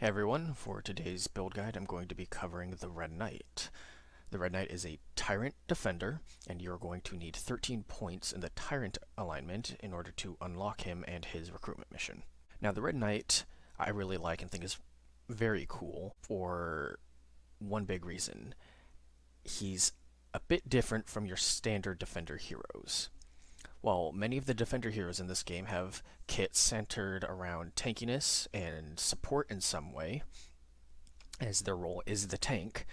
Hey everyone, for today's build guide I'm going to be covering the Red Knight. The Red Knight is a Tyrant Defender, and you're going to need 13 points in the Tyrant alignment in order to unlock him and his recruitment mission. Now the Red Knight I really like and think is very cool for one big reason. He's a bit different from your standard Defender heroes. While many of the Defender heroes in this game have kits centered around tankiness and support in some way, as their role is the tank,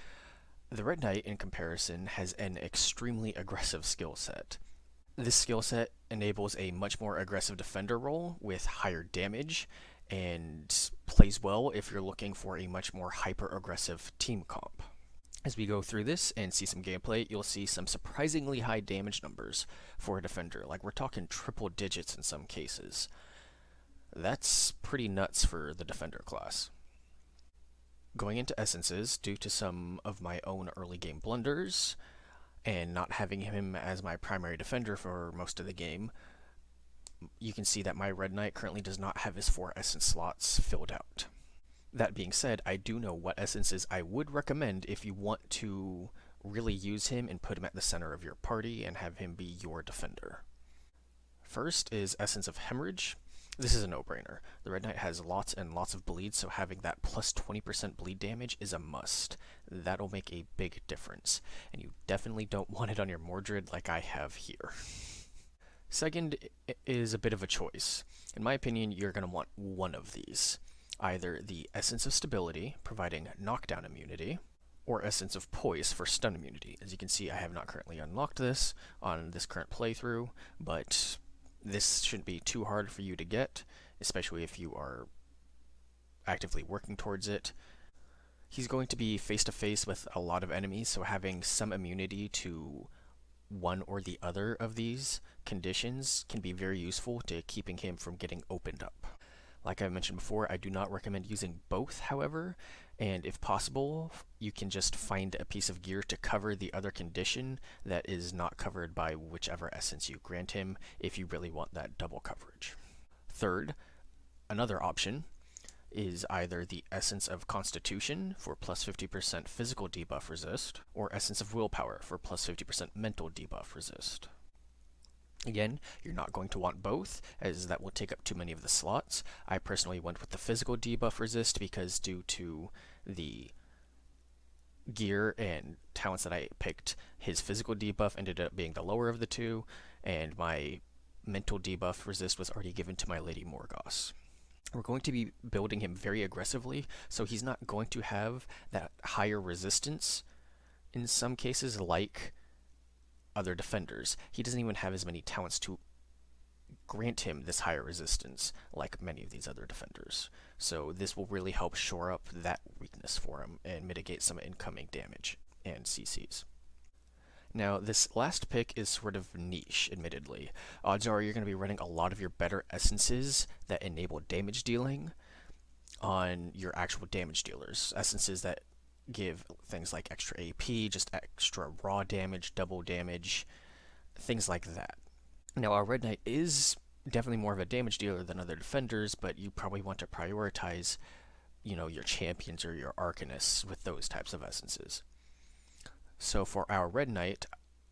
the Red Knight, in comparison, has an extremely aggressive skill set. This skill set enables a much more aggressive defender role with higher damage and plays well if you're looking for a much more hyper-aggressive team comp. As we go through this and see some gameplay, you'll see some surprisingly high damage numbers for a defender. Like, we're talking triple digits in some cases. That's pretty nuts for the defender class. Going into essences, due to some of my own early game blunders, and not having him as my primary defender for most of the game, you can see that my Red Knight currently does not have his 4 essence slots filled out. That being said, I do know what essences I would recommend if you want to really use him and put him at the center of your party and have him be your defender. First is Essence of Hemorrhage. This is a no-brainer. The Red Knight has lots and lots of bleed, so having that plus 20% bleed damage is a must. That'll make a big difference, and you definitely don't want it on your Mordred like I have here. Second is a bit of a choice. In my opinion, you're going to want one of these. Either the Essence of Stability, providing knockdown immunity, or Essence of Poise for stun immunity. As you can see, I have not currently unlocked this on this current playthrough, but this shouldn't be too hard for you to get, especially if you are actively working towards it. He's going to be face-to-face with a lot of enemies, so having some immunity to one or the other of these conditions can be very useful to keeping him from getting opened up. Like I mentioned before, I do not recommend using both, however, and if possible, you can just find a piece of gear to cover the other condition that is not covered by whichever essence you grant him if you really want that double coverage. Third, another option is either the Essence of Constitution for plus 50% physical debuff resist, or Essence of Willpower for plus 50% mental debuff resist. Again, you're not going to want both, as that will take up too many of the slots. I personally went with the physical debuff resist because due to the gear and talents that I picked, his physical debuff ended up being the lower of the two, and my mental debuff resist was already given to my Lady Morgause. We're going to be building him very aggressively, so he's not going to have that higher resistance in some cases like other defenders. He doesn't even have as many talents to grant him this higher resistance like many of these other defenders. So this will really help shore up that weakness for him and mitigate some incoming damage and CCs. Now, this last pick is sort of niche, admittedly. Odds are you're going to be running a lot of your better essences that enable damage dealing on your actual damage dealers. Essences that give things like extra AP, just extra raw damage, double damage, things like that. Now, our Red Knight is definitely more of a damage dealer than other defenders, but you probably want to prioritize, your champions or your arcanists with those types of essences. So for our Red Knight,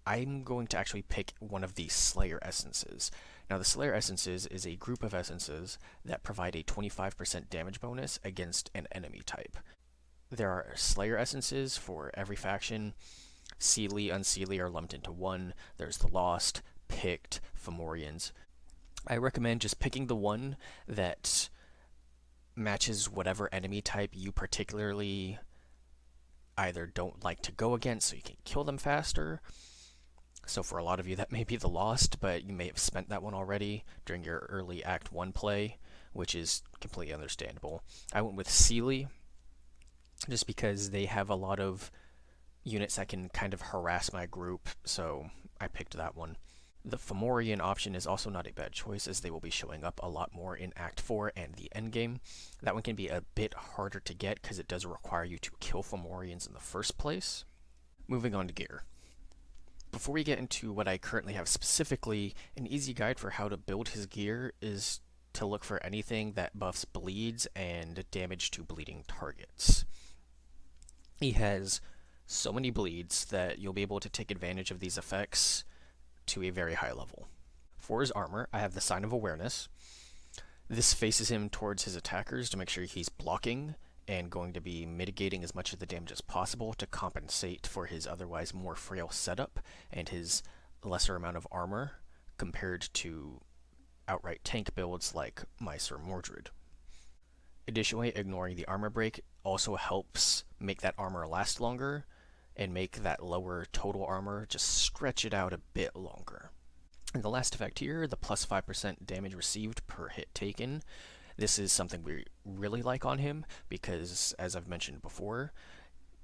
I'm going to actually pick one of the Slayer essences. Now, the Slayer essences is a group of essences that provide a 25% damage bonus against an enemy type. There are Slayer essences for every faction. Seelie, Unseelie are lumped into one. There's the Lost, Picked, Fomorians. I recommend just picking the one that matches whatever enemy type you particularly either don't like to go against so you can kill them faster. So for a lot of you that may be the Lost, but you may have spent that one already during your early Act 1 play, which is completely understandable. I went with Seelie just because they have a lot of units that can kind of harass my group, so I picked that one. The Fomorian option is also not a bad choice, as they will be showing up a lot more in Act 4 and the endgame. That one can be a bit harder to get because it does require you to kill Fomorians in the first place. Moving on to gear. Before we get into what I currently have specifically, an easy guide for how to build his gear is to look for anything that buffs bleeds and damage to bleeding targets. He has so many bleeds that you'll be able to take advantage of these effects to a very high level. For his armor, I have the Sign of Awareness. This faces him towards his attackers to make sure he's blocking and going to be mitigating as much of the damage as possible to compensate for his otherwise more frail setup and his lesser amount of armor compared to outright tank builds like Mice or Mordred. Additionally, ignoring the armor break also helps make that armor last longer and make that lower total armor just stretch it out a bit longer. And the last effect here, the plus 5% damage received per hit taken. This is something we really like on him because, as I've mentioned before,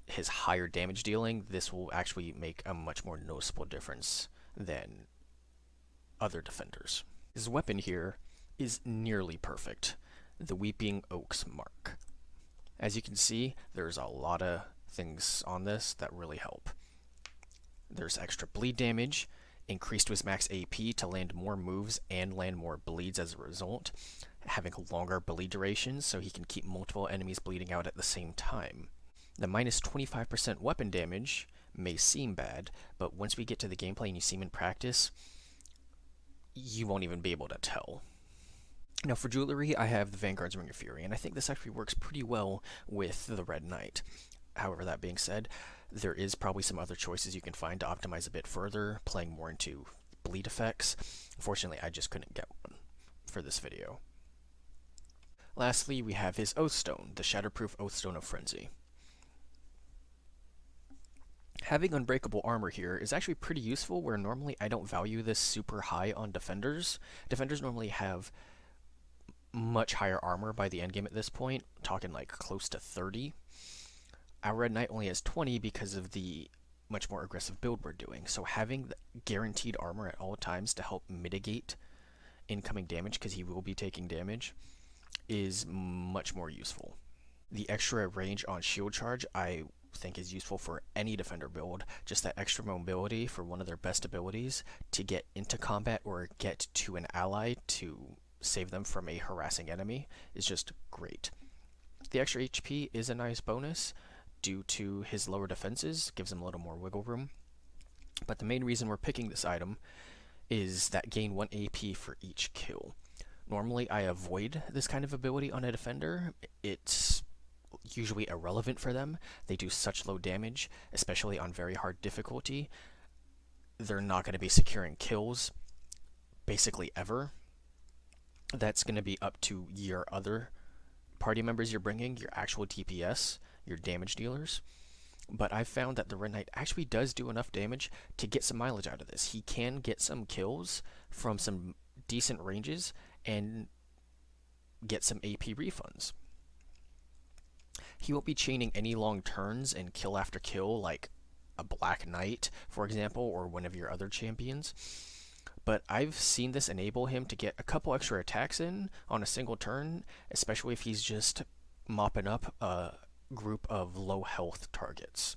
his higher damage dealing, this will actually make a much more noticeable difference than other defenders. His weapon here is nearly perfect, the Weeping Oak's Mark. As you can see, there's a lot of things on this that really help. There's extra bleed damage, increased to his max AP to land more moves and land more bleeds as a result, having longer bleed durations so he can keep multiple enemies bleeding out at the same time. The minus 25% weapon damage may seem bad, but once we get to the gameplay and you see him in practice, you won't even be able to tell. Now for jewelry, I have the Vanguard's Ring of Fury, and I think this actually works pretty well with the Red Knight. However, that being said, there is probably some other choices you can find to optimize a bit further, playing more into bleed effects. Unfortunately, I just couldn't get one for this video. Lastly, we have his Oathstone, the Shatterproof Oathstone of Frenzy. Having unbreakable armor here is actually pretty useful, where normally I don't value this super high on defenders. Defenders normally have much higher armor by the endgame at this point, talking like close to 30. Our Red Knight only has 20 because of the much more aggressive build we're doing, so having the guaranteed armor at all times to help mitigate incoming damage, because he will be taking damage, is much more useful. The extra range on shield charge I think is useful for any defender build, just that extra mobility for one of their best abilities to get into combat or get to an ally to save them from a harassing enemy is just great. The extra HP is a nice bonus due to his lower defenses, gives him a little more wiggle room, but the main reason we're picking this item is that gain 1 AP for each kill. Normally I avoid this kind of ability on a defender. It's usually irrelevant for them. They do such low damage, especially on very hard difficulty. They're not going to be securing kills basically ever. That's going to be up to your other party members you're bringing, your actual DPS, your damage dealers. But I've found that the Red Knight actually does do enough damage to get some mileage out of this. He can get some kills from some decent ranges and get some AP refunds. He won't be chaining any long turns and kill after kill like a Black Knight, for example, or one of your other champions. But I've seen this enable him to get a couple extra attacks in on a single turn, especially if he's just mopping up a group of low health targets.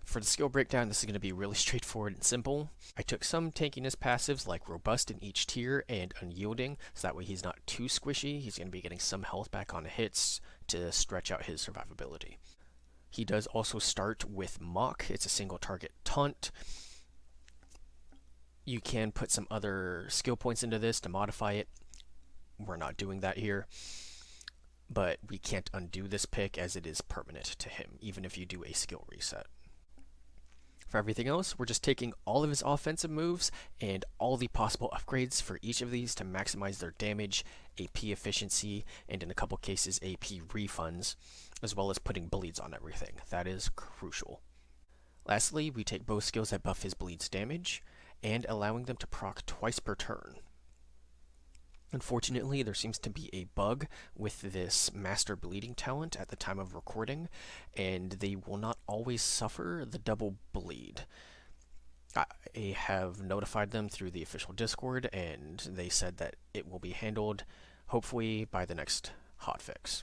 For the skill breakdown, this is going to be really straightforward and simple. I took some tankiness passives like Robust in each tier and Unyielding, so that way he's not too squishy. He's going to be getting some health back on hits to stretch out his survivability. He does also start with Mock. It's a single target taunt. You can put some other skill points into this to modify it. We're not doing that here. But we can't undo this pick as it is permanent to him, even if you do a skill reset. For everything else, we're just taking all of his offensive moves and all the possible upgrades for each of these to maximize their damage, AP efficiency, and in a couple cases AP refunds, as well as putting bleeds on everything. That is crucial. Lastly, we take both skills that buff his bleeds damage, and allowing them to proc twice per turn. Unfortunately, there seems to be a bug with this Master Bleeding talent at the time of recording, and they will not always suffer the double bleed. I have notified them through the official Discord, and they said that it will be handled, hopefully, by the next hotfix.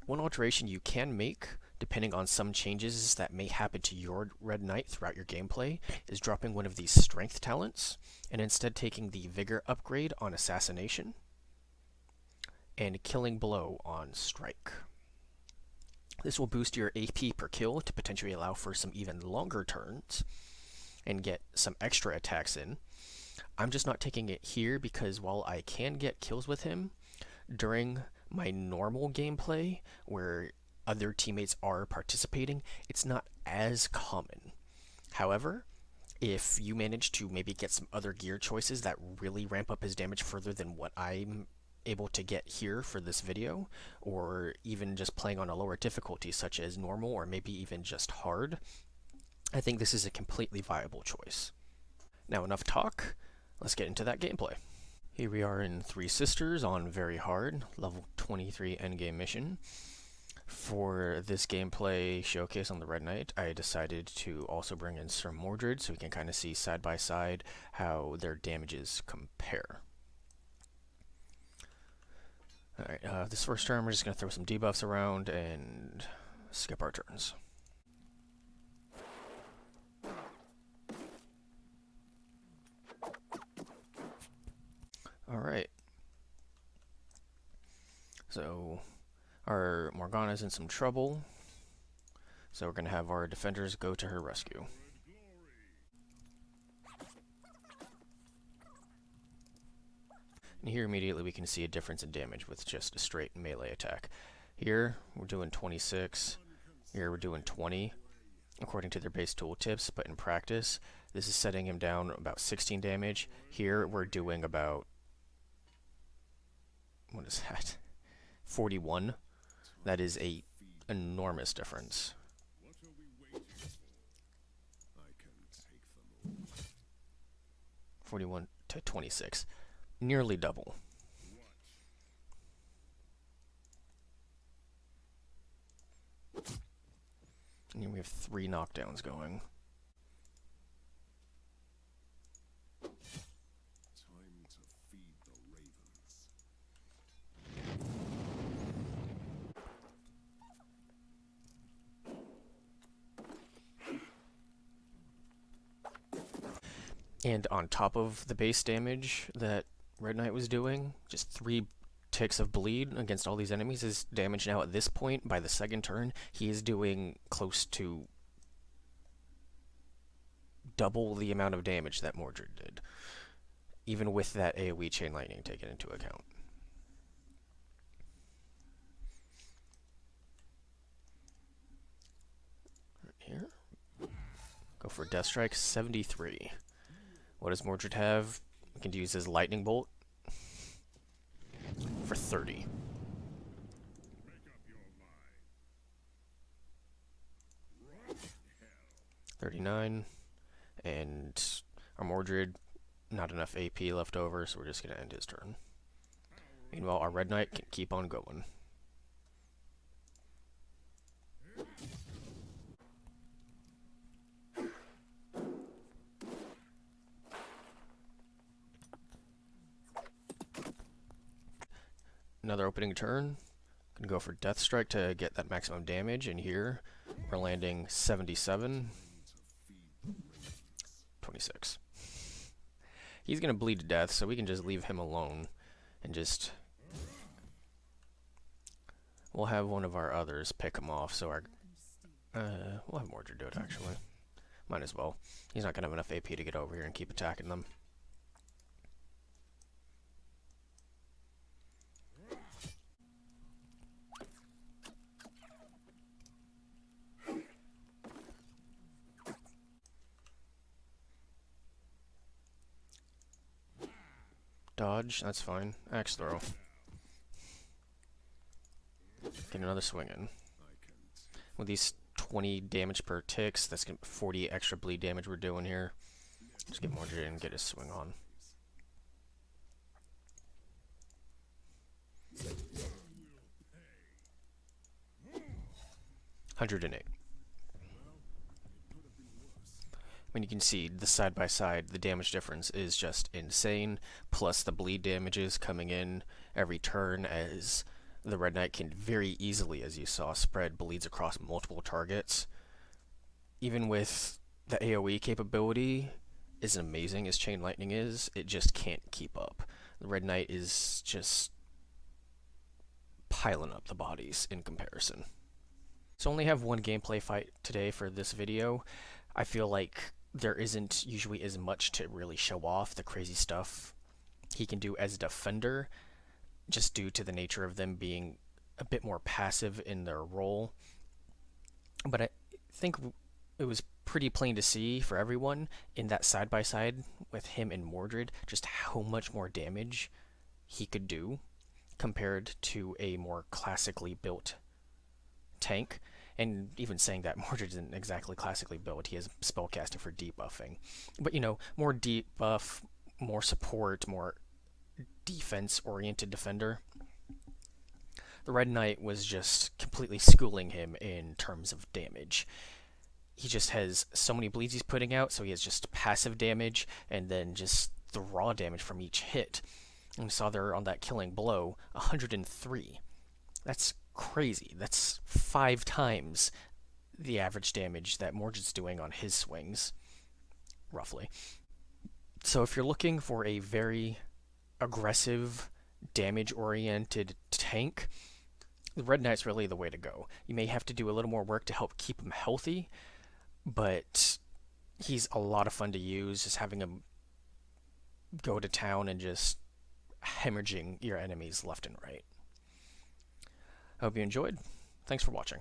One alteration you can make, depending on some changes that may happen to your Red Knight throughout your gameplay, is dropping one of these strength talents, and instead taking the Vigor upgrade on Assassination, and Killing Blow on Strike. This will boost your AP per kill to potentially allow for some even longer turns, and get some extra attacks in. I'm just not taking it here because while I can get kills with him, during my normal gameplay, where other teammates are participating, it's not as common. However, if you manage to maybe get some other gear choices that really ramp up his damage further than what I'm able to get here for this video, or even just playing on a lower difficulty such as normal or maybe even just hard, I think this is a completely viable choice. Now enough talk, let's get into that gameplay. Here we are in Three Sisters on very hard, level 23 endgame mission. For this gameplay showcase on the Red Knight, I decided to also bring in Sir Mordred so we can kind of see side by side how their damages compare. Alright, this first turn we're just going to throw some debuffs around and skip our turns. Alright. So, our Morgana's in some trouble, so we're going to have our defenders go to her rescue. And here immediately we can see a difference in damage with just a straight melee attack. Here we're doing 26, here we're doing 20, according to their base tooltips, but in practice this is setting him down about 16 damage. Here we're doing about, what is that, 41. That is a enormous difference. 41 to 26. Nearly double. And here we have 3 knockdowns going. And on top of the base damage that Red Knight was doing, just 3 ticks of bleed against all these enemies. His damage now at this point, by the second turn, he is doing close to double the amount of damage that Mordred did, even with that AoE Chain Lightning taken into account. Right here. Go for Death Strike, 73. What does Mordred have? We can use his Lightning Bolt for 30. $39, and our Mordred, not enough AP left over, so we're just going to end his turn. Meanwhile, our Red Knight can keep on going. Another opening turn. Gonna go for Death Strike to get that maximum damage, and here we're landing 77. 26. He's gonna bleed to death, so we can just leave him alone and just... We'll have one of our others pick him off, so our... we'll have Mordred do it, actually. Might as well. He's not gonna have enough AP to get over here and keep attacking them. Dodge, that's fine. Axe throw. Get another swing in. With these 20 damage per ticks, that's 40 extra bleed damage we're doing here. Just get Mordred in and get his swing on. $108. I mean, you can see the side by side, the damage difference is just insane, plus the bleed damages coming in every turn as The Red Knight can very easily, as you saw, spread bleeds across multiple targets. Even with the AoE capability, as amazing as Chain Lightning is, it just can't keep up. The Red Knight is just piling up the bodies in comparison. So I only have one gameplay fight today for this video. I feel like there isn't usually as much to really show off the crazy stuff he can do as a defender, just due to the nature of them being a bit more passive in their role. But I think it was pretty plain to see for everyone in that side-by-side with him and Mordred just how much more damage he could do compared to a more classically built tank. And even saying that Mordred isn't exactly classically built, he has spellcasting for debuffing. But more debuff, more support, more defense-oriented defender. The Red Knight was just completely schooling him in terms of damage. He just has so many bleeds he's putting out, so he has just passive damage and then just the raw damage from each hit. And we saw there on that killing blow, 103. That's crazy. That's 5 times the average damage that Mordred's doing on his swings, roughly. So if you're looking for a very aggressive, damage-oriented tank, the Red Knight's really the way to go. You may have to do a little more work to help keep him healthy, but he's a lot of fun to use, just having him go to town and just hemorrhaging your enemies left and right. I hope you enjoyed. Thanks for watching.